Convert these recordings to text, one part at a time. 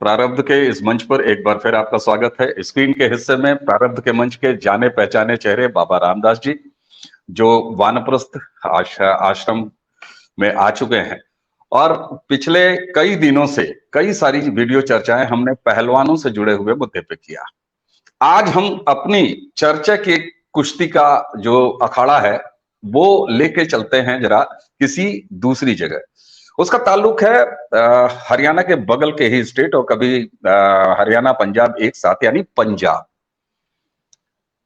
प्रारब्ध के इस मंच पर एक बार फिर आपका स्वागत है। स्क्रीन के हिस्से में प्रारब्ध के मंच के जाने पहचाने चेहरे बाबा रामदास जी, जो वानप्रस्थ आश्रम में आ चुके हैं और पिछले कई दिनों से कई सारी वीडियो चर्चाएं हमने पहलवानों से जुड़े हुए मुद्दे पे किया। आज हम अपनी चर्चा की कुश्ती का जो अखाड़ा है वो लेके चलते हैं जरा किसी दूसरी जगह। उसका ताल्लुक है हरियाणा के बगल के ही स्टेट, और कभी हरियाणा पंजाब एक साथ, यानी पंजाब।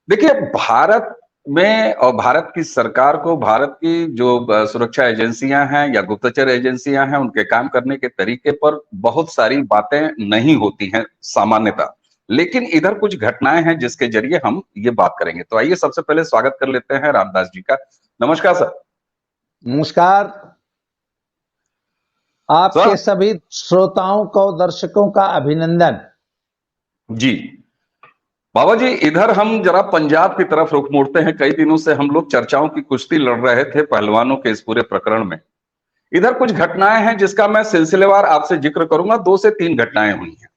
देखिए, भारत में और भारत की सरकार को भारत की जो सुरक्षा एजेंसियां हैं या गुप्तचर एजेंसियां हैं, उनके काम करने के तरीके पर बहुत सारी बातें नहीं होती हैं सामान्यतः, लेकिन इधर कुछ घटनाएं हैं जिसके जरिए हम ये बात करेंगे। तो आइए सबसे पहले स्वागत कर लेते हैं रामदास जी का। नमस्कार सर। नमस्कार। आपके सभी श्रोताओं को, दर्शकों का अभिनंदन। जी बाबा जी, इधर हम जरा पंजाब की तरफ रुख मोड़ते हैं। कई दिनों से हम लोग चर्चाओं की कुश्ती लड़ रहे थे पहलवानों के इस पूरे प्रकरण में। इधर कुछ घटनाएं हैं जिसका मैं सिलसिलेवार आपसे जिक्र करूंगा। 2 से 3 घटनाएं हुई हैं।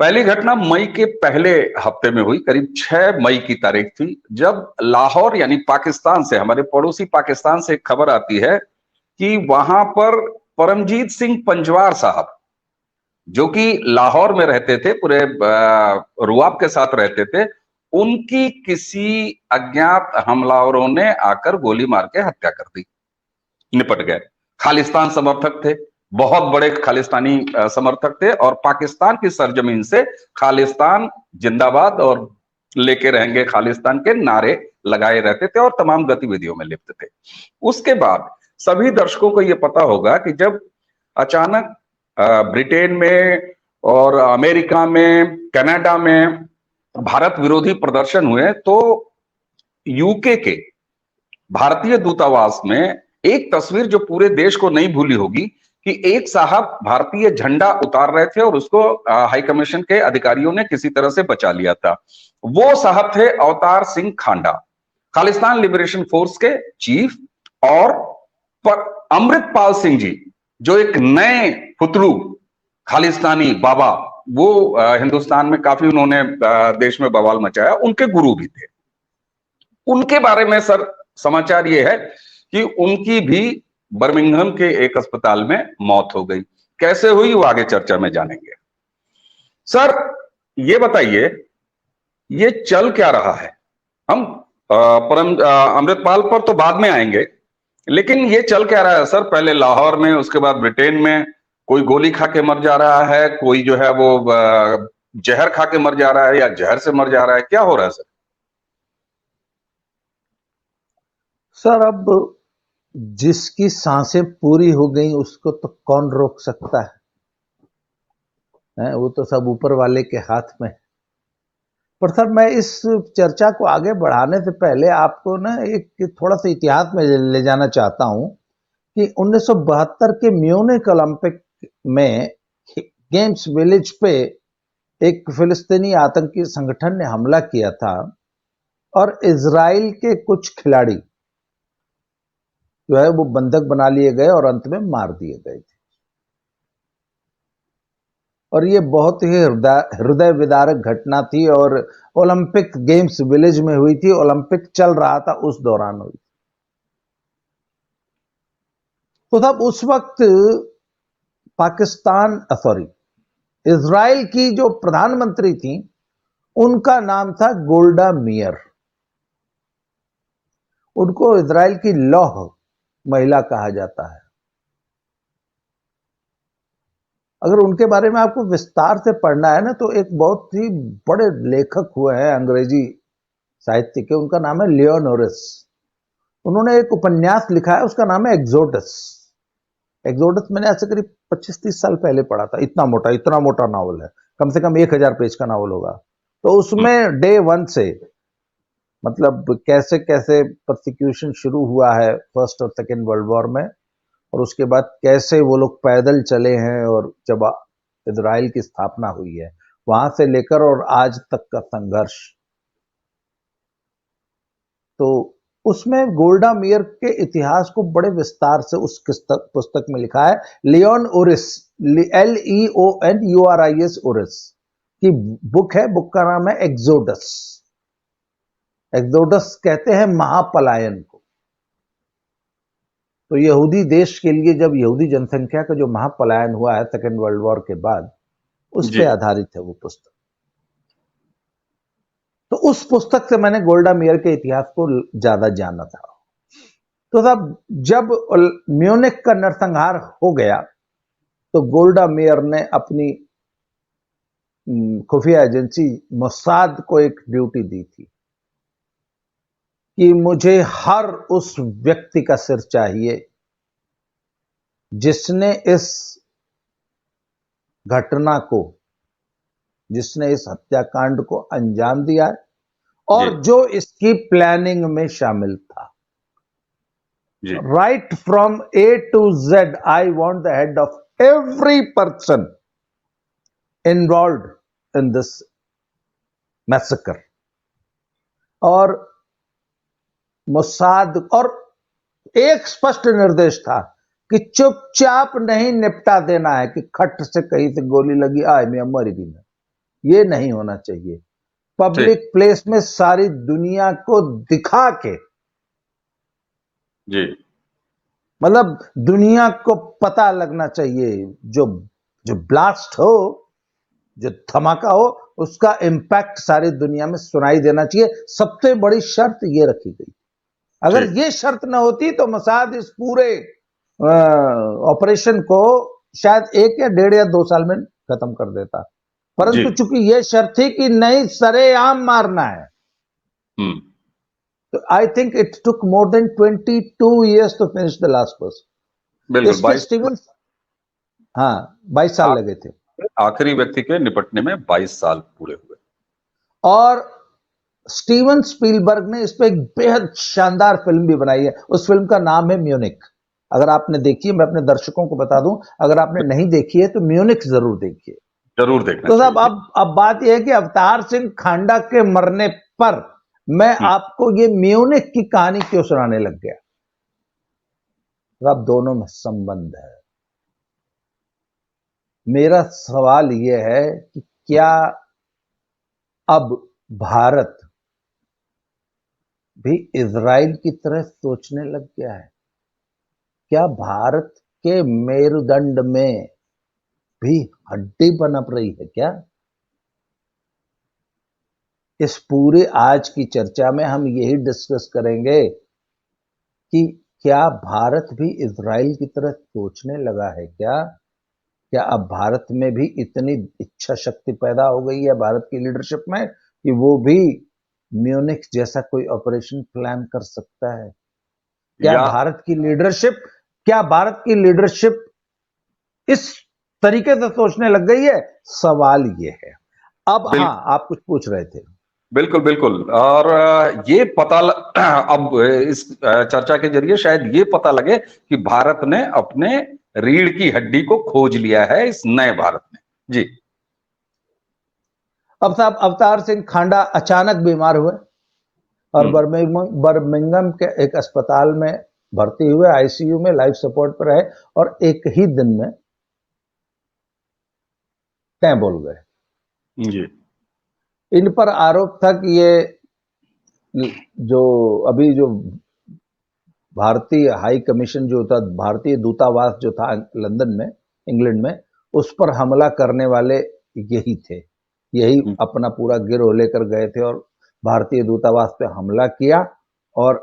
पहली घटना मई के पहले हफ्ते में हुई, करीब 6 मई की तारीख थी, जब लाहौर यानी पाकिस्तान से, हमारे पड़ोसी पाकिस्तान से एक खबर आती है कि वहां पर परमजीत सिंह पंजवार साहब, जो कि लाहौर में रहते थे, पूरे रुआब के साथ रहते थे, उनकी किसी अज्ञात हमलावरों ने आकर गोली मार के हत्या कर दी, निपट गए। खालिस्तान समर्थक थे, बहुत बड़े खालिस्तानी समर्थक थे, और पाकिस्तान की सरजमीन से खालिस्तान जिंदाबाद और लेके रहेंगे खालिस्तान के नारे लगाए रहते थे और तमाम गतिविधियों में लिप्त थे। उसके बाद सभी दर्शकों को यह पता होगा कि जब अचानक ब्रिटेन में और अमेरिका में, कनाडा में भारत विरोधी प्रदर्शन हुए, तो यूके के भारतीय दूतावास में एक तस्वीर जो पूरे देश को नहीं भूली होगी कि एक साहब भारतीय झंडा उतार रहे थे और उसको हाई कमीशन के अधिकारियों ने किसी तरह से बचा लिया था। वो साहब थे अवतार सिंह खांडा, खालिस्तान लिबरेशन फोर्स के चीफ, और अमृतपाल सिंह जी, जो एक नए फुतलू खालिस्तानी बाबा, वो हिंदुस्तान में काफी उन्होंने देश में बवाल मचाया, उनके गुरु भी थे। उनके बारे में सर समाचार ये है कि उनकी भी बर्मिंघम के एक अस्पताल में मौत हो गई। कैसे हुई वो आगे चर्चा में जानेंगे। सर ये बताइए, ये चल क्या रहा है? हम अमृतपाल पर तो बाद में आएंगे, लेकिन ये चल क्या रहा है सर? पहले लाहौर में, उसके बाद ब्रिटेन में कोई गोली खा के मर जा रहा है, कोई जो है वो जहर खा के मर जा रहा है, या जहर से मर जा रहा है, क्या हो रहा है सर? सर, अब जिसकी सांसें पूरी हो गई उसको तो कौन रोक सकता है? वो तो सब ऊपर वाले के हाथ में। पर सर, मैं इस चर्चा को आगे बढ़ाने से पहले आपको ना एक थोड़ा सा इतिहास में ले जाना चाहता हूं कि 1972 के म्यूनिख ओलंपिक में गेम्स विलेज पे एक फिलिस्तीनी आतंकी संगठन ने हमला किया था और इजराइल के कुछ खिलाड़ी जो है वो बंधक बना लिए गए और अंत में मार दिए गए थे। और ये बहुत ही हृदय विदारक घटना थी, और ओलंपिक गेम्स विलेज में हुई थी। ओलंपिक चल रहा था उस दौरान हुई। तो तब उस वक्त इजराइल की जो प्रधानमंत्री थी, उनका नाम था गोल्डा मेयर। उनको इजराइल की लौह महिला कहा जाता है। अगर उनके बारे में आपको विस्तार से पढ़ना है ना, तो एक बहुत ही बड़े लेखक हुए हैं अंग्रेजी साहित्य के, उनका नाम है लियोन ओरिस। उन्होंने एक उपन्यास लिखा है, उसका नाम है एक्सोडस। एक्सोडस मैंने आज से करीब 25-30 साल पहले पढ़ा था। इतना मोटा नावल है, कम से कम 1000 पेज का नावल होगा। तो उसमें डे 1 से, मतलब कैसे कैसे परसिक्यूशन शुरू हुआ है फर्स्ट और सेकेंड वर्ल्ड वॉर में, और उसके बाद कैसे वो लोग पैदल चले हैं, और जब इजराइल की स्थापना हुई है वहां से लेकर और आज तक का संघर्ष। तो उसमें गोल्डा मेयर के इतिहास को बड़े विस्तार से उस पुस्तक में लिखा है। लियोन ओरिस Leonis Uris की बुक है। बुक का नाम है एक्सोडस। एक्सोडस कहते हैं महापलायन को। तो यहूदी देश के लिए जब यहूदी जनसंख्या का जो महापलायन हुआ है सेकेंड वर्ल्ड वॉर के बाद, उस जी पे आधारित है वो पुस्तक। तो उस पुस्तक से मैंने गोल्डा मेयर के इतिहास को ज्यादा जाना था। तो साहब, जब म्यूनिख का नरसंहार हो गया तो गोल्डा मेयर ने अपनी खुफिया एजेंसी मोसाद को एक ड्यूटी दी थी कि मुझे हर उस व्यक्ति का सिर चाहिए जिसने इस घटना को, जिसने इस हत्याकांड को अंजाम दिया है और जी जो इसकी प्लानिंग में शामिल था। जी right from A to Z, I want the head of every person involve in this massacre. और मोसाद और एक स्पष्ट निर्देश था कि चुपचाप नहीं निपटा देना है कि खट से कहीं से गोली लगी आए मैं मर भी ना, ये नहीं होना चाहिए। पब्लिक प्लेस में सारी दुनिया को दिखा के, जी मतलब दुनिया को पता लगना चाहिए, जो जो ब्लास्ट हो, जो धमाका हो, उसका इंपैक्ट सारी दुनिया में सुनाई देना चाहिए। सबसे बड़ी शर्त ये रखी गई। अगर जी ये शर्त न होती तो मोसाद इस पूरे ऑपरेशन को शायद 1 या 1.5 या 2 साल में खत्म कर देता। परंतु जी चूंकि ये शर्त थी कि नहीं, सरेआम मारना है, हम्म तो I think it took more than 22 years to finish the last person. बिल्कुल। इस पे 22 स्टीवंस, हाँ 22 साल लगे थे। आखिरी व्यक्ति के निपटने में 22 साल पूरे हुए। और स्टीवन स्पीलबर्ग ने इस पे एक बेहद शानदार फिल्म भी बनाई है। उस फिल्म का नाम है म्यूनिख। अगर आपने देखी है, मैं अपने दर्शकों को बता दूं, अगर आपने नहीं देखी है तो म्यूनिख जरूर देखिए। जरूर देखना तो साहब, चाहिए। अब बात यह है कि अवतार सिंह खांडा के मरने पर मैं आपको ये म्यूनिख की कहानी क्यों सुनाने लग गया। तो अब दोनों में संबंध है। मेरा सवाल यह है कि क्या अब भारत भी इजराइल की तरह सोचने लग गया है? क्या भारत के मेरुदंड में भी हड्डी पनप रही है क्या? इस पूरे आज की चर्चा में हम यही डिस्कस करेंगे कि क्या भारत भी इजराइल की तरह सोचने लगा है क्या? क्या अब भारत में भी इतनी इच्छा शक्ति पैदा हो गई है भारत की लीडरशिप में कि वो भी म्यूनिख जैसा कोई ऑपरेशन प्लान कर सकता है? क्या या भारत की लीडरशिप इस तरीके से सोचने लग गई है? सवाल ये है। अब बिल, हाँ, आप कुछ पूछ रहे थे। बिल्कुल बिल्कुल। और ये अब इस चर्चा के जरिए शायद ये पता लगे कि भारत ने अपने रीढ़ की हड्डी को खोज लिया है इस नए भारत में। जी। अब साहब, अवतार सिंह खांडा अचानक बीमार हुए और बर्मिंघम के एक अस्पताल में भर्ती हुए, आईसीयू में लाइफ सपोर्ट पर रहे और एक ही दिन में तय बोल गए। जी इन पर आरोप था कि ये जो अभी जो भारतीय हाई कमीशन जो था, भारतीय दूतावास जो था लंदन में, इंग्लैंड में, उस पर हमला करने वाले यही थे। यही अपना पूरा गिरोह लेकर गए थे और भारतीय दूतावास पे हमला किया और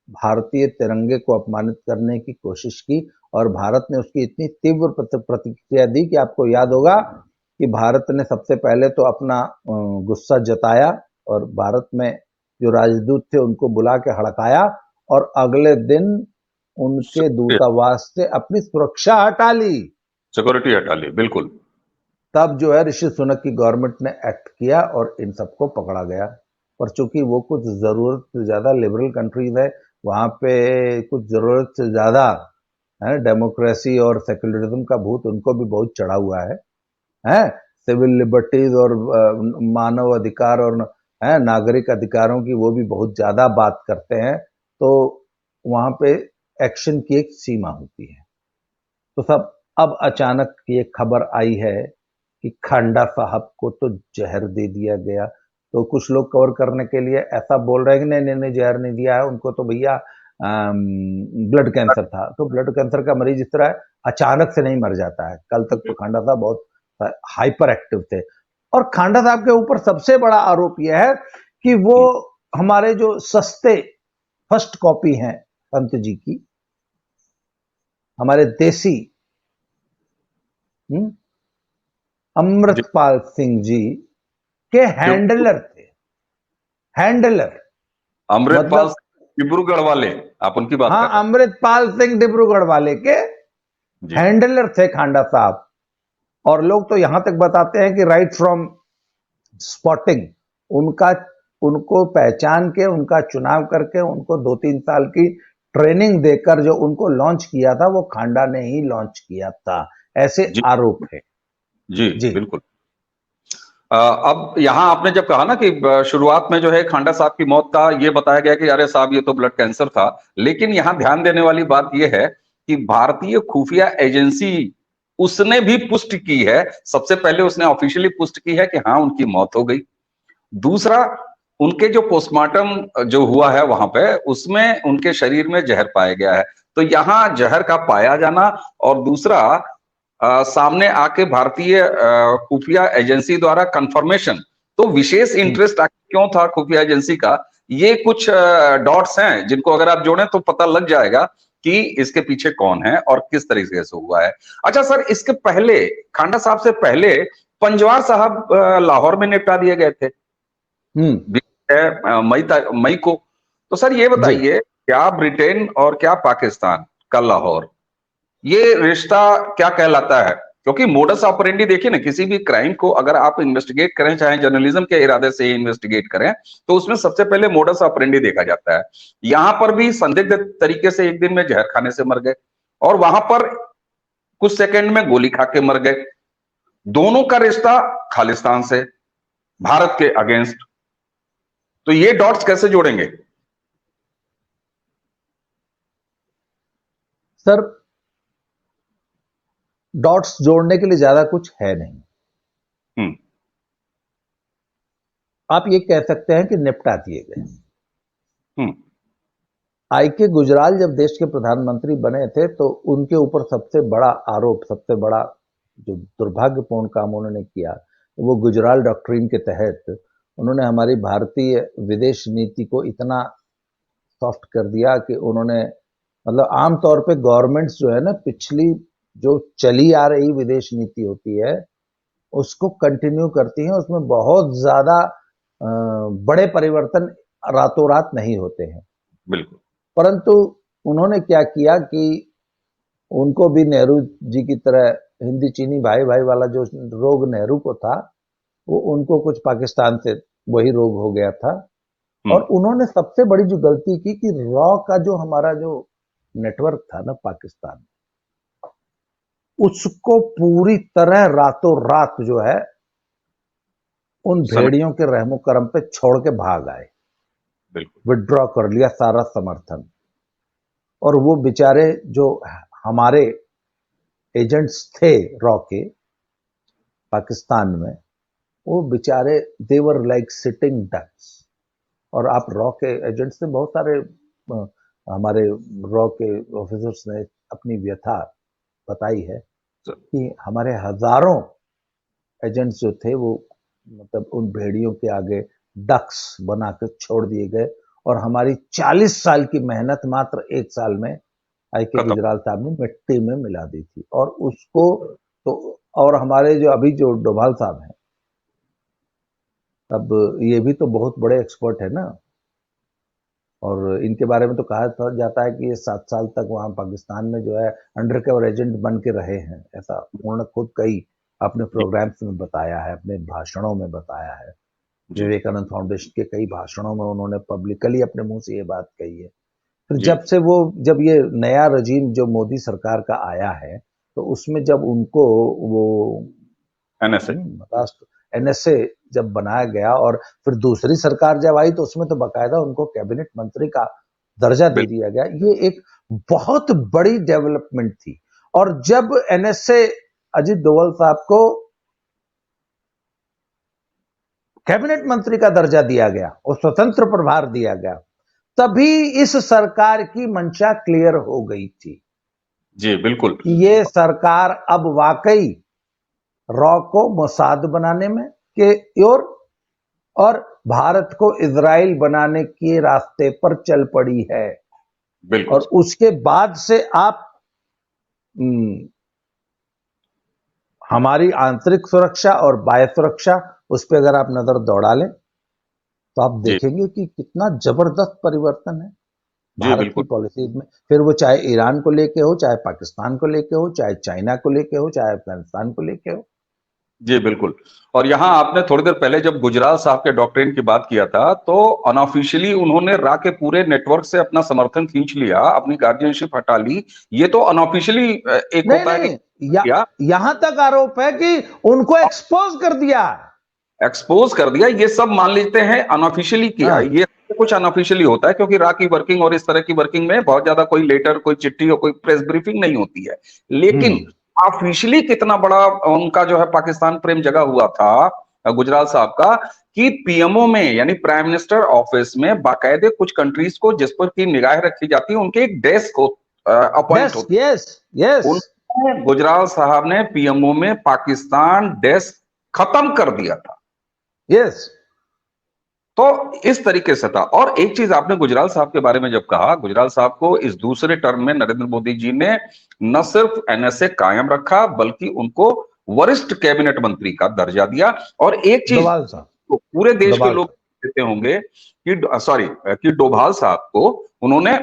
भारतीय तिरंगे को अपमानित करने की कोशिश की। और भारत ने उसकी इतनी तीव्र प्रतिक्रिया दी कि आपको याद होगा कि भारत ने सबसे पहले तो अपना गुस्सा जताया और भारत में जो राजदूत थे उनको बुला के हड़काया और अगले दिन उनके दूतावास से अपनी सुरक्षा हटा ली, सिक्योरिटी हटा ली। बिल्कुल। तब जो है ऋषि सुनक की गवर्नमेंट ने एक्ट किया और इन सबको पकड़ा गया। पर चूंकि वो कुछ जरूरत से ज्यादा लिबरल कंट्रीज है, वहां पे कुछ जरूरत से ज्यादा है डेमोक्रेसी और सेक्युलरिज्म का भूत उनको भी बहुत चढ़ा हुआ है सिविल लिबर्टीज और मानव अधिकार और नागरिक अधिकारों की वो भी बहुत ज्यादा बात करते हैं। तो वहां पे एक्शन की एक सीमा होती है। तो सब अब अचानक ये खबर आई है कि खांडा साहब को तो जहर दे दिया गया। तो कुछ लोग कवर करने के लिए ऐसा बोल रहे हैं कि नहीं नहीं नहीं जहर नहीं दिया है उनको, तो भैया ब्लड कैंसर था। तो ब्लड कैंसर का मरीज इस तरह अचानक से नहीं मर जाता है। कल तक तो खांडा साहब बहुत हाइपर एक्टिव थे। और खांडा साहब के ऊपर सबसे बड़ा आरोप यह है कि वो हमारे जो सस्ते फर्स्ट कॉपी हैं पंत जी की, हमारे देसी अमृतपाल सिंह जी के हैंडलर थे। हैंडलर अमृतपाल मतलब, डिब्रूगढ़ वाले, आप उनकी बात कर हाँ, रहे अमृतपाल सिंह डिब्रूगढ़ वाले के हैं जी। हैंडलर थे खांडा साहब। और लोग तो यहां तक बताते हैं कि राइट फ्रॉम स्पॉटिंग उनका उनको पहचान के, उनका चुनाव करके, उनको 2-3 साल की ट्रेनिंग देकर जो उनको लॉन्च किया था वो खांडा ने ही लॉन्च किया था, ऐसे जी आरोप है। जी जी बिल्कुल। अब यहाँ आपने जब कहा ना कि शुरुआत में जो है खांडा साहब की मौत का ये बताया गया कि अरे साहब ये तो ब्लड कैंसर था, लेकिन यहाँ ध्यान देने वाली बात ये है कि भारतीय खुफिया एजेंसी उसने भी पुष्टि की है, सबसे पहले उसने ऑफिशियली पुष्टि की है कि हाँ उनकी मौत हो गई। दूसरा, उनके जो पोस्टमार्टम जो हुआ है वहां पे, उसमें उनके शरीर में जहर पाया गया है। तो यहाँ जहर का पाया जाना, और दूसरा सामने आके भारतीय खुफिया एजेंसी द्वारा कंफर्मेशन, तो विशेष इंटरेस्ट क्यों था खुफिया एजेंसी का, ये कुछ डॉट्स हैं जिनको अगर आप जोड़ें तो पता लग जाएगा कि इसके पीछे कौन है और किस तरीके से हुआ है। अच्छा सर, इसके पहले खांडा साहब से पहले पंजवार साहब लाहौर में निपटा दिए गए थे मई को। तो सर ये जी बताइए, क्या ब्रिटेन और क्या पाकिस्तान का लाहौर, ये रिश्ता क्या कहलाता है? क्योंकि मोडस ऑपरेंडी देखिए ना, किसी भी क्राइम को अगर आप इन्वेस्टिगेट करें, चाहे जर्नलिज्म के इरादे से इन्वेस्टिगेट करें, तो उसमें सबसे पहले मोडस ऑपरेंडी देखा जाता है। यहां पर भी संदिग्ध तरीके से एक दिन में जहर खाने से मर गए, और वहां पर कुछ सेकंड में गोली खा के मर गए। दोनों का रिश्ता खालिस्तान से, भारत के अगेंस्ट। तो ये डॉट्स कैसे जोड़ेंगे? सर, डॉट्स जोड़ने के लिए ज्यादा कुछ है नहीं। हम्म आप ये कह सकते हैं कि निपटा दिए गए। हम्म आई के गुजराल जब देश के प्रधानमंत्री बने थे तो उनके ऊपर सबसे बड़ा आरोप, सबसे बड़ा जो दुर्भाग्यपूर्ण काम उन्होंने किया, वो गुजराल डॉक्ट्रिन के तहत उन्होंने हमारी भारतीय विदेश नीति को इतना सॉफ्ट कर दिया कि उन्होंने, मतलब आमतौर पे गवर्नमेंट्स जो है ना, पिछली जो चली आ रही विदेश नीति होती है उसको कंटिन्यू करती हैं, उसमें बहुत ज्यादा बड़े परिवर्तन रातों रात नहीं होते हैं। बिल्कुल। परंतु उन्होंने क्या किया कि उनको भी नेहरू जी की तरह हिंदी चीनी भाई भाई वाला जो रोग नेहरू को था, वो उनको कुछ पाकिस्तान से वही रोग हो गया था। और उन्होंने सबसे बड़ी जो गलती की कि रॉ का जो हमारा जो नेटवर्क था ना पाकिस्तान, उसको पूरी तरह रातों रात जो है उन भेड़ियों के रहमो करम पे छोड़ के भाग आए, बिल्कुल। विड्रॉ कर लिया सारा समर्थन। और वो बेचारे जो हमारे एजेंट्स थे रॉ के पाकिस्तान में, वो बेचारे देवर लाइक सिटिंग डक्स। और आप रॉ के एजेंट्स से बहुत सारे हमारे रॉ के ऑफिसर्स ने अपनी व्यथा बताई है कि हमारे हजारों एजेंट्स जो थे वो मतलब उन भेड़ियों के आगे डक्स बनाकर छोड़ दिए गए, और हमारी 40 साल की मेहनत मात्र 1 साल में आई के गुजराल साहब ने मिट्टी में मिला दी थी। और उसको तो, और हमारे जो अभी जो डोभाल साहब हैं, अब ये भी तो बहुत बड़े एक्सपर्ट है ना, और इनके बारे में तो कहा जाता है कि ये 7 साल तक वहां पाकिस्तान में जो है अंडरकवर एजेंट बन के रहे हैं। ऐसा उन्होंने खुद कई अपने प्रोग्राम्स में बताया है, अपने भाषणों में बताया है। विवेकानंद फाउंडेशन के कई भाषणों में उन्होंने पब्लिकली अपने मुंह से ये बात कही है। फिर जब ये नया रजीम जो मोदी सरकार का आया है, तो उसमें जब उनको वो एनएसए जब बनाया गया, और फिर दूसरी सरकार जब आई तो उसमें तो बकायदा उनको कैबिनेट मंत्री का दर्जा दे दिया गया। ये एक बहुत बड़ी डेवलपमेंट थी। और जब एनएसए अजीत डोभाल साहब को कैबिनेट मंत्री का दर्जा दिया गया और स्वतंत्र प्रभार दिया गया, तभी इस सरकार की मंशा क्लियर हो गई थी जी बिल्कुल कि ये सरकार अब वाकई रॉ को मोसाद बनाने में के और भारत को इजराइल बनाने के रास्ते पर चल पड़ी है। बिल्कुल और उसके बाद से आप हमारी आंतरिक सुरक्षा और बाह्य सुरक्षा, उस पर अगर आप नजर दौड़ा लें तो आप जी देखेंगे कि कितना जबरदस्त परिवर्तन है जी भारत की बिल्कुल पॉलिसी में। फिर वो चाहे ईरान को लेके हो, चाहे पाकिस्तान को लेके हो, चाहे चाइना को लेके हो, चाहे अफगानिस्तान को लेके हो। जी बिल्कुल। और यहाँ आपने थोड़ी देर पहले जब गुजराल साहब के डॉक्ट्रिन की बात किया था, तो अनऑफिशियली उन्होंने रा के पूरे नेटवर्क से अपना समर्थन खींच लिया, अपनी गार्जियनशिप हटा ली। ये तो अनऑफिशियली एक नहीं होता है नहीं, कि यहां तक आरोप है कि उनको एक्सपोज कर दिया। एक्सपोज कर दिया, ये सब मान लेते हैं अनऑफिशियली किया। हाँ। ये कुछ अनऑफिशियली होता है, क्योंकि रा की वर्किंग और इस तरह की वर्किंग में बहुत ज्यादा कोई लेटर, कोई चिट्ठी और कोई प्रेस ब्रीफिंग नहीं होती है। लेकिन ऑफिशियली कितना बड़ा उनका जो है पाकिस्तान प्रेम जगा हुआ था गुजराल साहब का, कि पीएमओ में यानी प्राइम मिनिस्टर ऑफिस में बाकायदे कुछ कंट्रीज को जिस पर की निगाह रखी जाती है, उनके एक डेस्क अपॉइंट होता है। Yes yes. उन्होंने गुजराल साहब ने पीएमओ में पाकिस्तान डेस्क खत्म कर दिया था। यस। तो इस तरीके से था। और एक चीज आपने गुजराल साहब के बारे में जब कहा, गुजराल साहब को इस दूसरे टर्म में नरेंद्र मोदी जी ने न सिर्फ एनएसए कायम रखा, बल्कि उनको वरिष्ठ कैबिनेट मंत्री का दर्जा दिया। और एक चीज डोभाल साहब, तो पूरे देश के डोभाल लोग साहब। कहते होंगे कि सॉरी कि डोभाल साहब को उन्होंने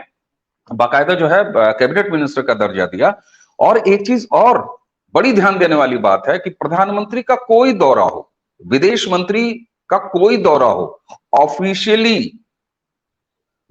बाकायदा जो है कैबिनेट मिनिस्टर का दर्जा दिया। और एक चीज और बड़ी ध्यान देने वाली बात है कि प्रधानमंत्री का कोई दौरा हो, विदेश मंत्री का कोई दौरा हो, ऑफिशियली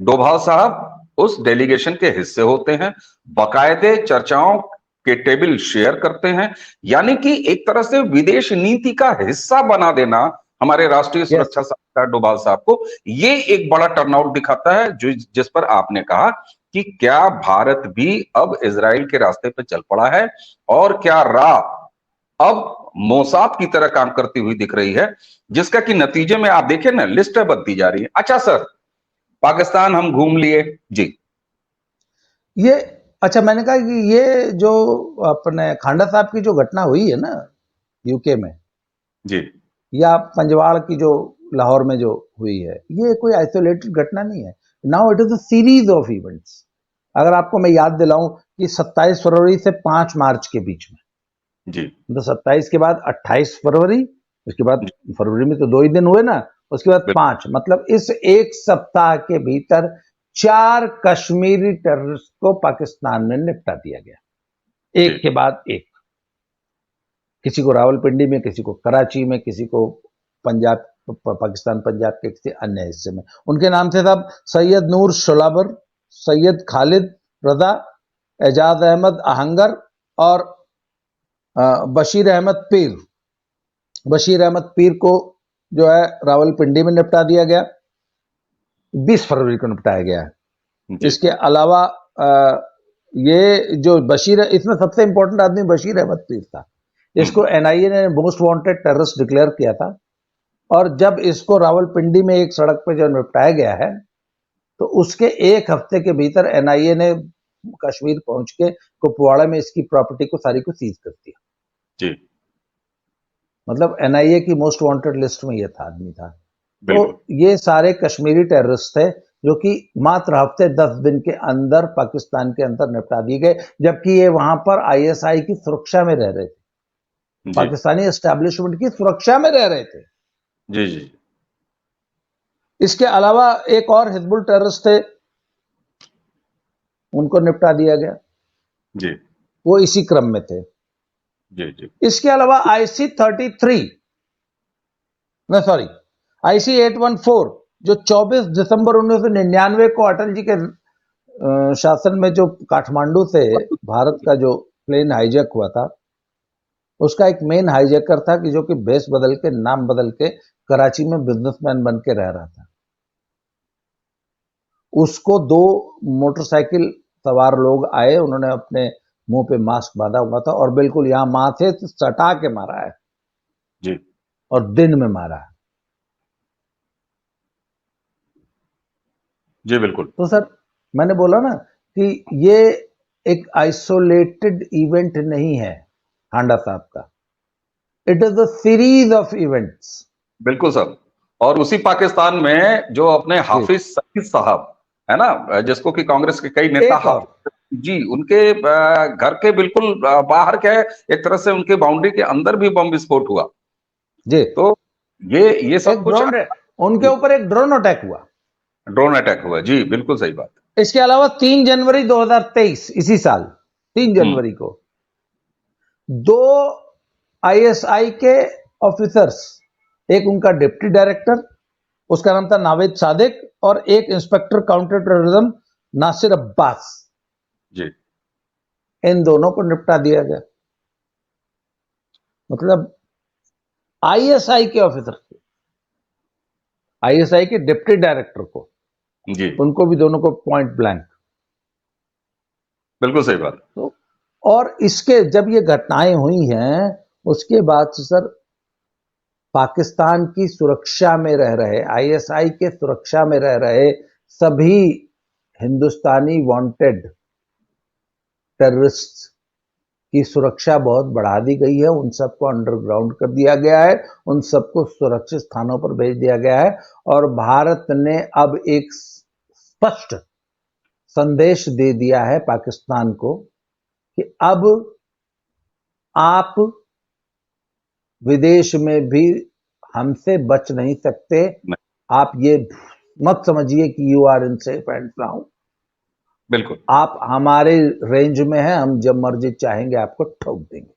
डोभाल साहब उस डेलीगेशन के हिस्से होते हैं, बाकायदे चर्चाओं के टेबल शेयर करते हैं। यानी कि एक तरह से विदेश नीति का हिस्सा बना देना हमारे राष्ट्रीय सुरक्षा सलाहकार डोभाल साहब को, ये एक बड़ा टर्नआउट दिखाता है, जो जिस पर आपने कहा कि क्या भारत भी अब इजराइल के रास्ते पर चल पड़ा है, और क्या रा अब मोसाद की तरह काम करती हुई दिख रही है, जिसका कि नतीजे में आप देखें ना, लिस्टें बनती जा रही है। अच्छा सर, पाकिस्तान हम घूम लिए जी। ये अच्छा, मैंने कहा कि ये जो अपने खांडा साहब की जो घटना हुई है ना यूके में, जी या पंजवाड़ की जो लाहौर में जो हुई है, ये कोई आइसोलेटेड घटना नहीं है। Now it is a series of events. अगर आपको मैं याद दिलाऊं कि 27 फरवरी से 5 मार्च के बीच में, जी तो 27 के बाद 28 फरवरी, उसके बाद फरवरी में तो 2 ही दिन हुए ना, उसके बाद 5, मतलब इस एक सप्ताह के भीतर 4 कश्मीरी टेररिस्ट को पाकिस्तान में निपटा दिया गया, एक के बाद एक। किसी को रावलपिंडी में, किसी को कराची में, किसी को पंजाब, पाकिस्तान पंजाब के किसी अन्य हिस्से में। उनके नाम थे साहब सैयद नूर शोलाबर, सैयद खालिद रजा, एजाज अहमद आहंगर और बशीर अहमद पीर। बशीर अहमद पीर को जो है रावलपिंडी में निपटा दिया गया, 20 फरवरी को निपटाया गया है। इसके अलावा ये जो बशीर, इसमें सबसे इंपॉर्टेंट आदमी बशीर अहमद पीर था। इसको एनआईए ने मोस्ट वांटेड टेररिस्ट डिक्लेयर किया था, और जब इसको रावलपिंडी में एक सड़क पर जो निपटाया गया है, तो उसके एक हफ्ते के भीतर एनआईए ने कश्मीर पहुंच के कुपवाड़ा में इसकी प्रॉपर्टी को सारी को सीज कर दिया जी। मतलब एनआईए की मोस्ट वांटेड लिस्ट में ये था, आदमी था। तो ये सारे कश्मीरी टेररिस्ट थे, जो कि मात्र हफ्ते 10 दिन के अंदर पाकिस्तान के अंदर निपटा दिए गए, जबकि ये वहां पर आईएसआई की सुरक्षा में रह रहे थे, पाकिस्तानी एस्टैब्लिशमेंट की सुरक्षा में रह रहे थे जी जी। इसके अलावा एक और हिजबुल टेररिस्ट थे, उनको निपटा दिया गया जी, वो इसी क्रम में थे जी जी। इसके अलावा आईसी 814 जो 24 दिसंबर 1999 को अटल जी के शासन में जो काठमांडू से भारत का जो प्लेन हाईजैक हुआ था, उसका एक मेन हाईजैकर था कि जो कि बेस बदल के, नाम बदल के कराची में बिजनेसमैन बन के रह रहा था। उसको 2 मोटरसाइकिल सवार लोग आए, उन्होंने अपने मुंह पे मास्क बांधा हुआ था और बिल्कुल यहाँ माथे से सटा के मारा है जी और दिन में मारा है। जी बिल्कुल। तो सर मैंने बोला ना कि ये एक आइसोलेटेड इवेंट नहीं है हांडा साहब का, it is a series of events. बिल्कुल सर। और उसी पाकिस्तान में जो अपने जी हाफिज सईद साहब है ना, जिसको कि कांग्रेस के कई नेता एक और हाफिज जी, उनके घर के बिल्कुल बाहर के एक तरह से उनके बाउंड्री के अंदर भी बम विस्फोट हुआ। जी तो ये सब एक कुछ उनके ऊपर एक ड्रोन अटैक हुआ। ड्रोन अटैक हुआ जी, बिल्कुल सही बात। इसके अलावा 3 जनवरी 2023 इसी साल 3 हम्म जनवरी को 2 आईएसआई के ऑफिसर्स, एक उनका डिप्टी डायरेक्टर उसका नाम था नावेद सादिक और एक inspector counter terrorism Nasir Abbas, जी इन दोनों को निपटा दिया गया। मतलब आईएसआई के ऑफिसर, आईएसआई के डिप्टी डायरेक्टर को, जी उनको भी दोनों को पॉइंट ब्लैंक। बिल्कुल सही बात। तो और इसके जब ये घटनाएं हुई हैं उसके बाद से सर पाकिस्तान की सुरक्षा में रह रहे, आईएसआई के सुरक्षा में रह रहे सभी हिंदुस्तानी वांटेड टेररिस्ट की सुरक्षा बहुत बढ़ा दी गई है। उन सबको अंडरग्राउंड कर दिया गया है, उन सबको सुरक्षित स्थानों पर भेज दिया गया है और भारत ने अब एक स्पष्ट संदेश दे दिया है पाकिस्तान को कि अब आप विदेश में भी हमसे बच नहीं सकते। आप ये मत समझिए कि you are in safe and sound, बिल्कुल आप हमारे रेंज में हैं, हम जब मर्जी चाहेंगे आपको ठोक देंगे।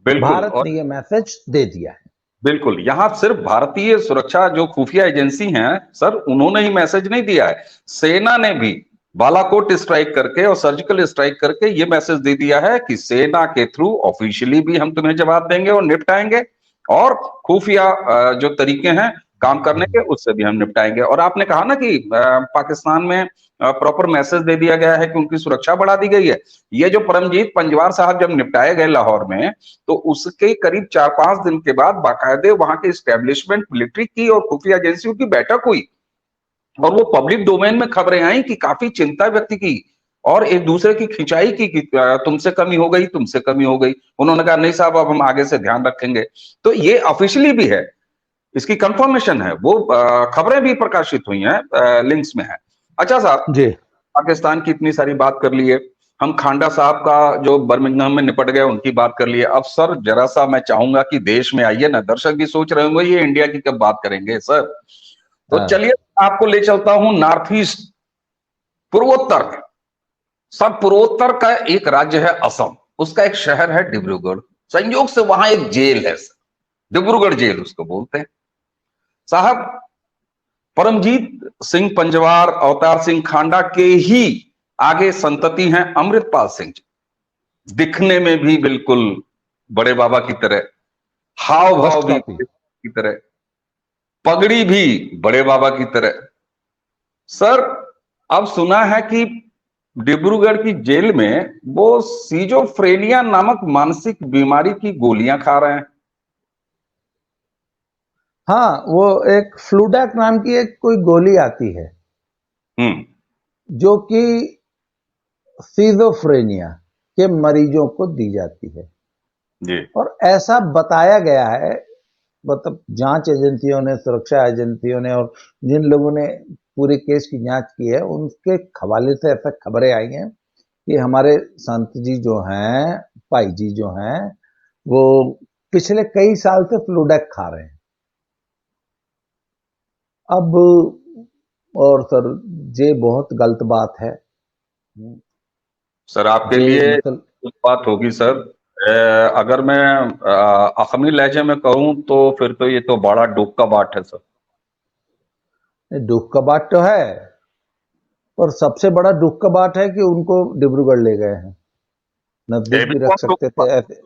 बिल्कुल। भारत और ने ये मैसेज दे दिया है। बिल्कुल, यहाँ सिर्फ भारतीय सुरक्षा जो खुफिया एजेंसी हैं सर, उन्होंने ही मैसेज नहीं दिया है, सेना ने भी बालाकोट स्ट्राइक करके और सर्जिकल स्ट्राइक करके ये मैसेज दे दिया है कि सेना के थ्रू ऑफिशियली भी हम तुम्हें जवाब देंगे और निपटाएंगे, और खुफिया जो तरीके हैं काम करने के उससे भी हम निपटाएंगे। और आपने कहा ना कि पाकिस्तान में प्रॉपर मैसेज दे दिया गया है कि उनकी सुरक्षा बढ़ा दी गई है। ये जो परमजीत पंजवार साहब जब निपटाए गए लाहौर में, तो उसके करीब 4-5 दिन के बाद बाकायदे वहां के स्टैब्लिशमेंट मिलिट्री की और खुफिया एजेंसियों की बैठक हुई और वो पब्लिक डोमेन में खबरें आई कि काफी चिंता व्यक्त की और एक दूसरे की खिंचाई की कि तुमसे कमी हो गई, तुमसे कमी हो गई। उन्होंने कहा नहीं साहब, अब हम आगे से ध्यान रखेंगे। तो ये ऑफिशियली भी है, इसकी कंफर्मेशन है, वो खबरें भी प्रकाशित हुई हैं, लिंक्स में है। अच्छा साहब, जी पाकिस्तान की इतनी सारी बात कर लिए, हम खांडा साहब का जो बर्मिंघम में निपट गए उनकी बात कर लिए। अब सर जरा सा मैं चाहूंगा कि देश में आइए ना, दर्शक भी सोच रहे होंगे ये इंडिया की कब बात करेंगे सर। तो हाँ चलिए आपको ले चलता हूं नॉर्थ ईस्ट, पूर्वोत्तर। सब पूर्वोत्तर का एक राज्य है असम, उसका एक शहर है डिब्रूगढ़। संयोग से वहां एक जेल है सर, डिब्रूगढ़ जेल उसको बोलते हैं साहब। परमजीत सिंह पंजवार, अवतार सिंह खांडा के ही आगे संतति हैं अमृतपाल सिंह जी, दिखने में भी बिल्कुल बड़े बाबा की तरह, हाव भाव फर्स्ट भी कॉपी। की तरह, पगड़ी भी बड़े बाबा की तरह। सर अब सुना है कि डिब्रूगढ़ की जेल में वो सीजोफ्रेनिया नामक मानसिक बीमारी की गोलियां खा रहे हैं। हाँ वो एक फ्लूडैक नाम की एक कोई गोली आती है हम्म जो कि सीजोफ्रेनिया के मरीजों को दी जाती है जी और ऐसा बताया गया है, मतलब जांच एजेंसियों ने, सुरक्षा एजेंसियों ने और जिन लोगों ने पूरे केस की जांच की है उनके हवाले से ऐसा खबरें आई हैं कि हमारे संत जी जो हैं, भाई जी जो हैं, वो पिछले कई साल से फ्लूडैक खा रहे हैं। अब और सर ये बहुत गलत बात है। सर आपके ये लिए मतलब कुछ बात होगी सर। अगर मैं असमी लहजे में कहूं तो फिर तो ये तो बड़ा दुख का बात है सर। दुख का बात तो है, और सबसे बड़ा दुख का बात है कि उनको डिब्रूगढ़ ले गए हैं, ये नजदीक भी भी रख बहुत दुख सकते की थे बात ऐसे। है,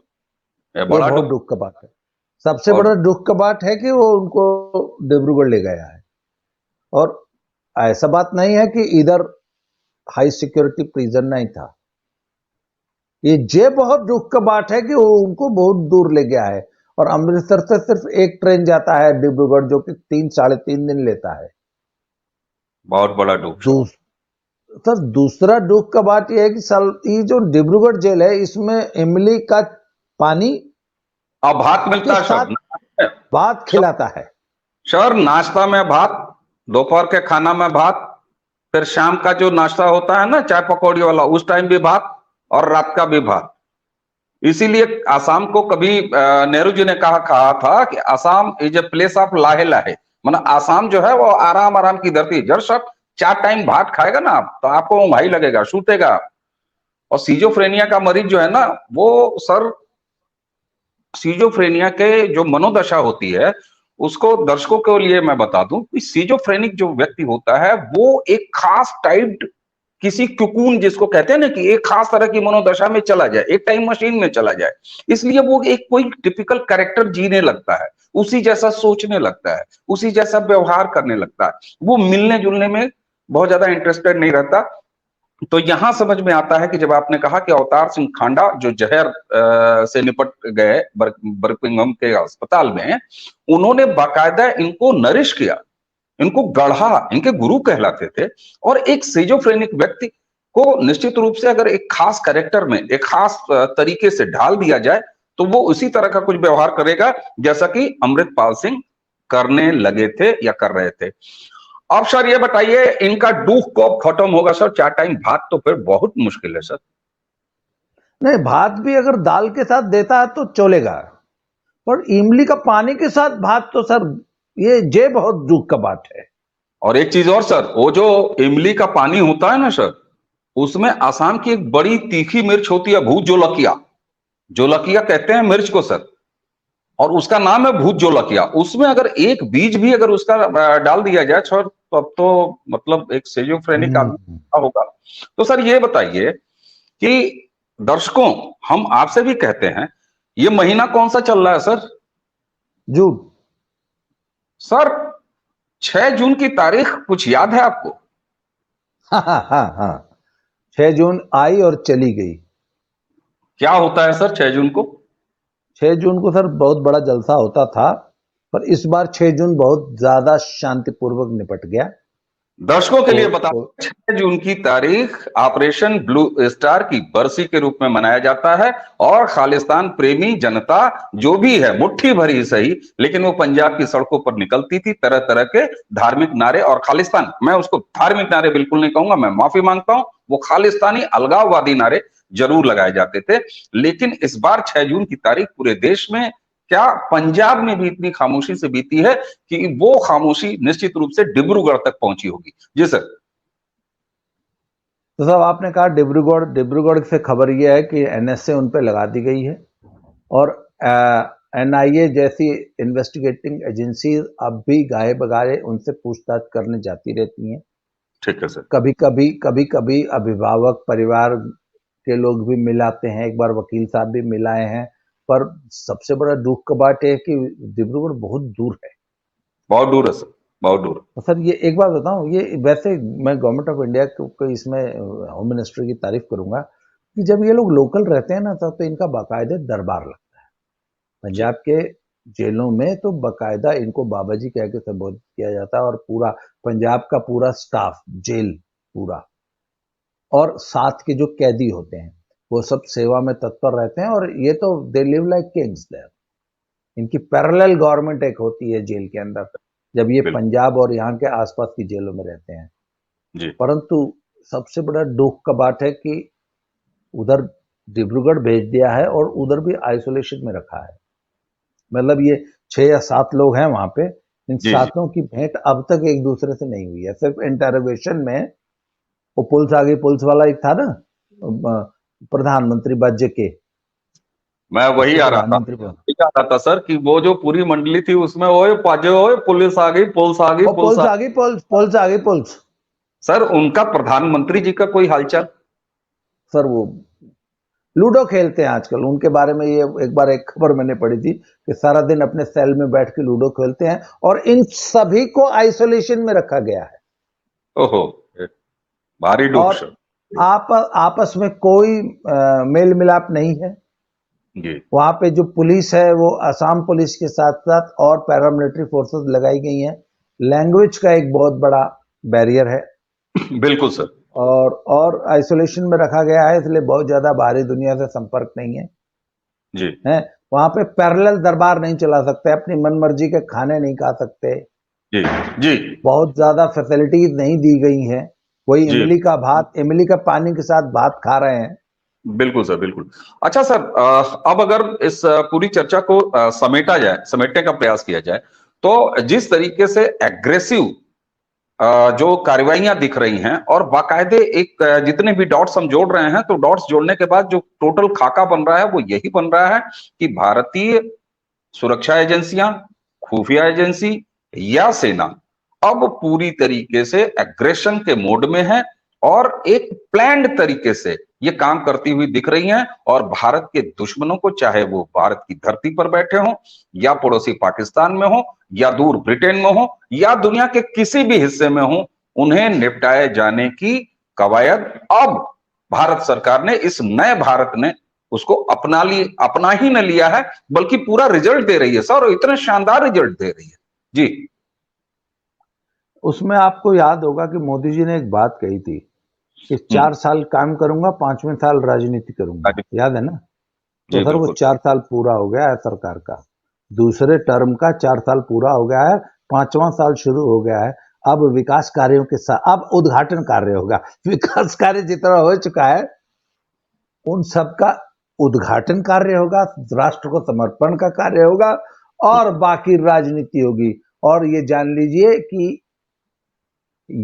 ये ये बड़ा बहुत दुख। दुख का बात है। सबसे और बड़ा दुख का बात है कि वो उनको डिब्रूगढ़ ले गया है और ऐसा बात नहीं है कि इधर हाई सिक्योरिटी प्रिजन नहीं था। ये बहुत दुख का बात है कि वो उनको बहुत दूर ले गया है। और अमृतसर से सिर्फ एक ट्रेन जाता है डिब्रूगढ़, जो कि 3 साढ़े 3 दिन लेता है। बहुत बड़ा दुख सर। दूस, सर दूसरा दुख का बात यह है कि साल ये जो डिब्रूगढ़ जेल है, इसमें इमली का पानी अब भात मिलता के है साथ सर। भात खिलाता है। सर नाश्ता में भात, दोपहर के खाना में भात, फिर शाम का जो नाश्ता होता है ना चाय पकौड़ी वाला, उस टाइम भी भात, और रात का भी भात। इसीलिए आसाम को कभी नेहरू जी ने कहा कहा था कि Assam is a place of लाहे लाहे, मतलब आसाम जो है वो आराम आराम की धरती है। जब सब 4 टाइम भात खाएगा ना आप, तो आपको भाई लगेगा, सूतेगा। और सीजोफ्रेनिया का मरीज जो है ना, वो सर सीजोफ्रेनिया के जो मनोदशा होती है, उसको दर्शकों के लिए मैं बता दूं कि सीजोफ्रेनिक जो व्यक्ति होता है वो एक खास टाइप, किसी कुकून जिसको कहते हैं ना, कि एक खास तरह की मनोदशा में चला जाए, एक टाइम मशीन में चला जाए। इसलिए वो एक कोई टिपिकल कैरेक्टर जीने लगता है, उसी जैसा सोचने लगता है, उसी जैसा व्यवहार करने लगता है। वो मिलने जुलने में बहुत ज्यादा इंटरेस्टेड नहीं रहता। तो यहां समझ में आता है कि जब आपने कहा कि अवतार सिंह खांडा जो जहर से निपट गए बर्मिंघम के अस्पताल में, उन्होंने बाकायदा इनको नरिश किया, इनको गढ़ा, इनके गुरु कहलाते थे। और एक सिजोफ्रेनिक व्यक्ति को निश्चित रूप से अगर एक खास कैरेक्टर में एक खास तरीके से ढाल दिया जाए, तो वो उसी तरह का कुछ व्यवहार करेगा जैसा कि अमृतपाल सिंह करने लगे थे या कर रहे थे। अब सर ये बताइए, इनका दुख कब खत्म होगा सर? 4 टाइम भात तो फिर बहुत मुश्किल है सर। नहीं, भात भी अगर दाल के साथ देता है तो चलेगा, पर इमली का पानी के साथ भात तो सर ये बहुत दुख का बात है। और एक चीज और सर, वो जो इमली का पानी होता है ना सर, उसमें आसाम की एक बड़ी तीखी मिर्च होती है, भूत जोलकिया। जोलकिया कहते हैं मिर्च को सर, और उसका नाम है भूत जोलकिया। उसमें अगर एक बीज भी अगर उसका डाल दिया जाए सर, तो अब तो मतलब एक सेजोफ्रेनिक आदमी हम्म। होगा। तो सर ये बताइए कि दर्शकों, हम आपसे भी कहते हैं, ये महीना कौन सा चल रहा है सर? जून। सर 6 जून की तारीख कुछ याद है आपको? हाँ। 6 जून आई और चली गई। क्या होता है सर 6 जून को? 6 जून को सर बहुत बड़ा जलसा होता था, पर इस बार 6 जून बहुत ज्यादा शांतिपूर्वक निपट गया। दर्शकों के लिए बता, तो 6 जून की तारीख ऑपरेशन ब्लू स्टार की बरसी के रूप में मनाया जाता है। और खालिस्तान प्रेमी जनता जो भी है, मुट्ठी भरी ही सही, लेकिन वो पंजाब की सड़कों पर निकलती थी, तरह तरह के धार्मिक नारे। और खालिस्तान, मैं उसको धार्मिक नारे बिल्कुल नहीं कहूंगा, मैं माफी मांगता हूं, वो खालिस्तानी अलगाववादी नारे जरूर लगाए जाते थे। लेकिन इस बार 6 जून की तारीख पूरे देश में, क्या पंजाब में भी इतनी खामोशी से बीती है कि वो खामोशी निश्चित रूप से डिब्रूगढ़ तक पहुंची होगी। जी सर। तो साहब आपने कहा डिब्रूगढ़, डिब्रूगढ़ से खबर यह है कि एनएसए उन पर लगा दी गई है, और एनआईए जैसी इन्वेस्टिगेटिंग एजेंसी अब भी गाहे बगाहे उनसे पूछताछ करने जाती रहती हैं। ठीक है सर। कभी कभी अभिभावक परिवार के लोग भी मिलाते हैं, एक बार वकील साहब भी मिलाए हैं। पर सबसे बड़ा दुख का बात है कि डिब्रूगढ़ बहुत दूर है। बहुत दूर है सर, बहुत दूर। तो सर ये एक बात बताऊं, ये वैसे मैं गवर्नमेंट ऑफ इंडिया को इसमें होम मिनिस्ट्री की तारीफ करूंगा कि जब ये लोग लोकल रहते हैं ना, तो इनका बाकायदा दरबार लगता है जी। पंजाब के जेलों में। तो बाकायदा इनको बाबा जी कह के संबोधित किया जाता है, और पूरा पंजाब का पूरा स्टाफ, जेल पूरा, और साथ के जो कैदी होते हैं वो सब सेवा में तत्पर रहते हैं। और ये तो they live like kings there. इनकी पैरेलल गवर्नमेंट एक होती है जेल के अंदर, जब ये बिल्कुल। पंजाब और यहाँ के आसपास की जेलों में रहते हैं। जी। परंतु सबसे बड़ा दुख का बात है कि उधर डिब्रूगढ़ भेज दिया है और उधर भी आइसोलेशन में रखा है। मतलब ये 6 या 7 लोग हैं वहां पे, इन जी। जी। सातों की भेंट अब तक एक दूसरे से नहीं हुई है। सिर्फ इंटरोगेशन में वो पुलिस आ गई, पुलिस वाला एक था ना, प्रधानमंत्री बाज्य के, मैं वही उसके आ रहा था, प्रधानमंत्री को, वही आ रहा था सर, कि वो जो पूरी मंडली थी उसमें ओए पाजे, ओए पुलिस आ गई, पुलिस आ गई, और पुलिस पुलिस आ आ गई, पुलिस आ गई, पुलिस। सर उनका प्रधानमंत्री जी का कोई हालचाल? सर वो लूडो खेलते हैं आजकल, उनके बारे में ये एक बार एक खबर मैंने पढ़ी थी कि सारा दिन अपने सेल में बैठ के लूडो खेलते हैं, और इन सभी को आइसोलेशन में रखा गया है। ओहो, भारी दुख और सर। आपस में कोई मेल मिलाप नहीं है। जी वहां पे जो पुलिस है वो असम पुलिस के साथ साथ और पैरामिलिट्री फोर्सेस लगाई गई हैं। लैंग्वेज का एक बहुत बड़ा बैरियर है बिल्कुल सर। और आइसोलेशन में रखा गया है, इसलिए बहुत ज्यादा बाहरी दुनिया से संपर्क नहीं है। जी है वहां पे पैरेलल दरबार नहीं चला सकते, अपनी मनमर्जी के खाने नहीं खा सकते, जी जी बहुत ज्यादा फैसिलिटीज नहीं दी गई हैं। वही जी इमली का पानी के साथ भात खा रहे हैं। बिल्कुल सर, बिल्कुल। अच्छा सर, अब अगर इस पूरी चर्चा को समेटा जाए, समेटने का प्रयास किया जाए, तो जिस तरीके से एग्रेसिव जो कार्रवाइयां दिख रही हैं और बाकायदे एक जितने भी डॉट्स हम जोड़ रहे हैं, तो डॉट्स जोड़ने के बाद जो टोटल खाका बन रहा है वो यही बन रहा है कि भारतीय सुरक्षा एजेंसियां, खुफिया एजेंसी या सेना अब पूरी तरीके से एग्रेशन के मोड में है और एक प्लान्ड तरीके से ये काम करती हुई दिख रही हैं और भारत के दुश्मनों को, चाहे वो भारत की धरती पर बैठे हों या पड़ोसी पाकिस्तान में हो या दूर ब्रिटेन में हो या दुनिया के किसी भी हिस्से में हो, उन्हें निपटाए जाने की कवायद अब भारत सरकार ने, इस नए भारत ने उसको अपना ही न लिया है, बल्कि पूरा रिजल्ट दे रही है सर, और इतने शानदार रिजल्ट दे रही है। जी उसमें आपको याद होगा कि मोदी जी ने एक बात कही थी कि 4 साल काम करूंगा, 5वें साल राजनीति करूंगा। याद है ना? तो जी सर वो बिल्कुल 4 साल पूरा हो गया है सरकार का, दूसरे टर्म का 4 साल पूरा हो गया है, 5वां साल शुरू हो गया है। अब विकास कार्यों के साथ अब उद्घाटन कार्य होगा। विकास कार्य जितना हो चुका है उन सब का उद्घाटन कार्य होगा, राष्ट्र को समर्पण का कार्य होगा और बाकी राजनीति होगी। और ये जान लीजिए कि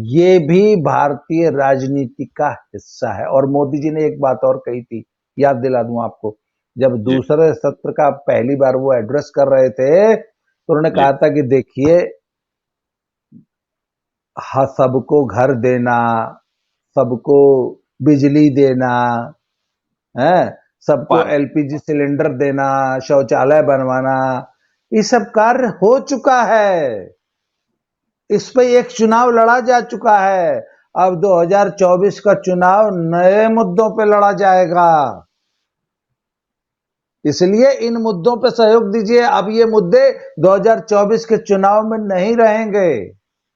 ये भी भारतीय राजनीति का हिस्सा है। और मोदी जी ने एक बात और कही थी, याद दिला दूं आपको, जब जी दूसरे सत्र का पहली बार वो एड्रेस कर रहे थे तो उन्होंने जी कहा था कि देखिए, सबको घर देना, सबको बिजली देना है, सबको पानी एलपीजी सिलेंडर देना, शौचालय बनवाना, ये सब कार्य हो चुका है। इस पे एक चुनाव लड़ा जा चुका है। अब 2024 का चुनाव नए मुद्दों पे लड़ा जाएगा, इसलिए इन मुद्दों पे सहयोग दीजिए। अब ये मुद्दे 2024 के चुनाव में नहीं रहेंगे।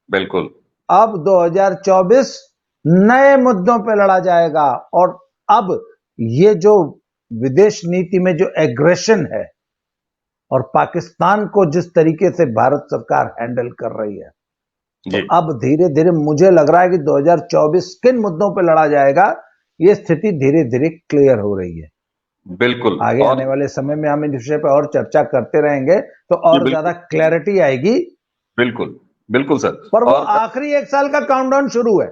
बिल्कुल अब 2024 नए मुद्दों पे लड़ा जाएगा। और अब ये जो विदेश नीति में जो एग्रेशन है और पाकिस्तान को जिस तरीके से भारत सरकार हैंडल कर रही है, तो जी अब धीरे धीरे मुझे लग रहा है कि 2024 किन मुद्दों पे लड़ा जाएगा, ये स्थिति धीरे धीरे क्लियर हो रही है। बिल्कुल। आगे और आने वाले समय में हम इस विषय पे और चर्चा करते रहेंगे तो जी और ज्यादा बिल्कुल क्लैरिटी आएगी। बिल्कुल बिल्कुल सर। पर वो और आखिरी 1 साल का काउंटडाउन शुरू है।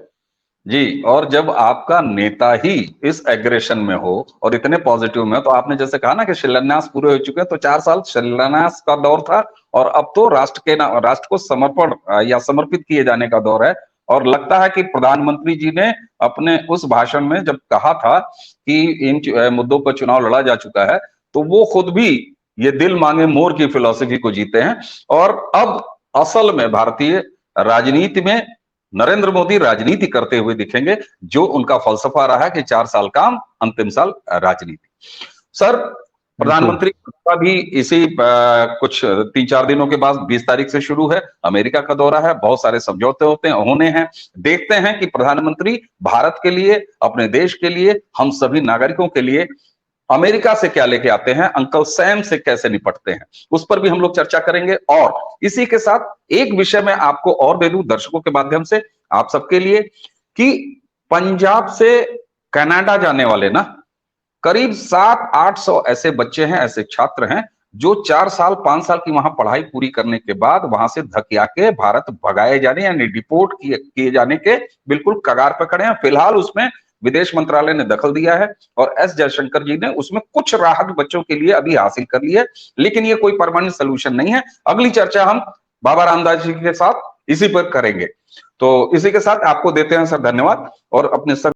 जी, और जब आपका नेता ही इस एग्रेशन में हो और इतने पॉजिटिव में हो, तो आपने जैसे कहा ना कि शिलान्यास पूरे हो चुके हैं, तो 4 साल शिलान्यास का दौर था और अब तो राष्ट्र को समर्पण या समर्पित किए जाने का दौर है। और लगता है कि प्रधानमंत्री जी ने अपने उस भाषण में जब कहा था कि इन मुद्दों पर चुनाव लड़ा जा चुका है, तो वो खुद भी ये दिल मांगे मोर की फिलॉसफी को जीते हैं। और अब असल में भारतीय राजनीति में नरेंद्र मोदी राजनीति करते हुए दिखेंगे, जो उनका फलसफा रहा है कि 4 साल काम, अंतिम साल राजनीति। सर, प्रधानमंत्री का भी इसी कुछ 3-4 दिनों के बाद 20 तारीख से शुरू है, अमेरिका का दौरा है, बहुत सारे समझौते होने हैं। देखते हैं कि प्रधानमंत्री भारत के लिए, अपने देश के लिए, हम सभी नागरिकों के लिए अमेरिका से क्या लेके आते हैं, अंकल सैम से कैसे निपटते हैं, उस पर भी हम लोग चर्चा करेंगे। और इसी के साथ एक विषय मैं आपको और दे दूं दर्शकों के माध्यम से आप सबके लिए, कि पंजाब से कनाडा जाने वाले ना करीब 700-800 ऐसे बच्चे हैं, ऐसे छात्र हैं जो 4 साल 5 साल की वहां पढ़ाई पूरी करने के बाद वहां से धकिया के भारत भगाए जाने यानी डिपोर्ट किए जाने के बिल्कुल कगार पर खड़े हैं। फिलहाल उसमें विदेश मंत्रालय ने दखल दिया है और एस जयशंकर जी ने उसमें कुछ राहत बच्चों के लिए अभी हासिल कर ली है, लेकिन ये कोई परमानेंट सोल्यूशन नहीं है। अगली चर्चा हम बाबा रामदास जी के साथ इसी पर करेंगे। तो इसी के साथ आपको देते हैं सर धन्यवाद और अपने सब